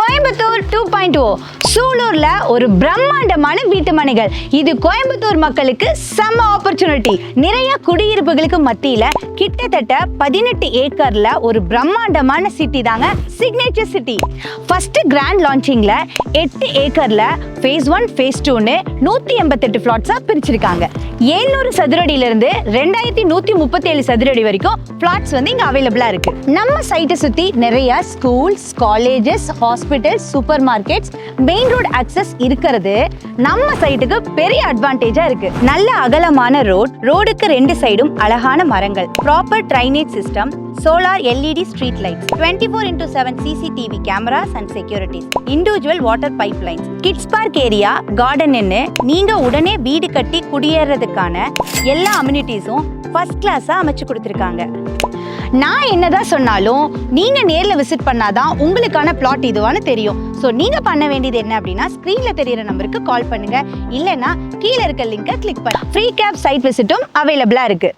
கோயம்புத்தூர் 2.0 சூலூர்ல ஒரு பிரம்மாண்டமான வீட்டு மனைகள். இது கோயம்புத்தூர் மக்களுக்கு செம ஆப்பர்ச்சுனிட்டி. நிறைய குடியிருப்புகளுக்கு மத்தியில கிட்டத்தட்ட 18 ஏக்கர்ல ஒரு பிரம்மாண்டமான சிட்டி தாங்க சிக்னேச்சர் சிட்டி. ஃபர்ஸ்ட் கிராண்ட் லான்ச்சிங்ல 8 ஏக்கர்ல ஃபேஸ் 1 ஃபேஸ் 2ன்னு 188 பிளாட்ஸா பிரிச்சிருக்காங்க. 700 சதுரடியில இருந்து 2137 சதுரடி வரைக்கும் பிளாட்ஸ் வந்து இங்க அவைலபிளா இருக்கு. நம்ம சைட்டை சுத்தி நிறைய schools, colleges, hospitals, super markets, main road access இருக்கிறது நம்ம சைட்டுக்கு பெரிய அட்வான்டேஜா இருக்கு. நல்ல அகலமான ரோடுக்கு 2 சைடும் அழகான மரங்கள், proper drainage system, solar LED street lights, 24x7 CCTV cameras and securities, individual water pipelines, kids park area, கார்டன்னு நீங்க உடனே வீடு கட்டி குடியேறதுக்கான எல்லா அம்யூனிட்டிஸும் ஃபர்ஸ்ட் கிளாஸா அமைச்சு கொடுத்துருக்காங்க. நான் என்னதான் சொன்னாலும் நீங்க நேர்ல விசிட் பண்ணாதான் உங்களுக்கான பிளாட் இதுவான்னு தெரியும். ஸோ நீங்க பண்ண வேண்டியது என்ன அப்படின்னா, ஸ்கிரீன்ல தெரியுற நம்பருக்கு கால் பண்ணுங்க, இல்லைன்னா கீழே இருக்க லிங்கை கிளிக் பண்ணுங்க. ஃப்ரீ கேப் சைட் விசிட்டும் அவைலபிளா இருக்கு.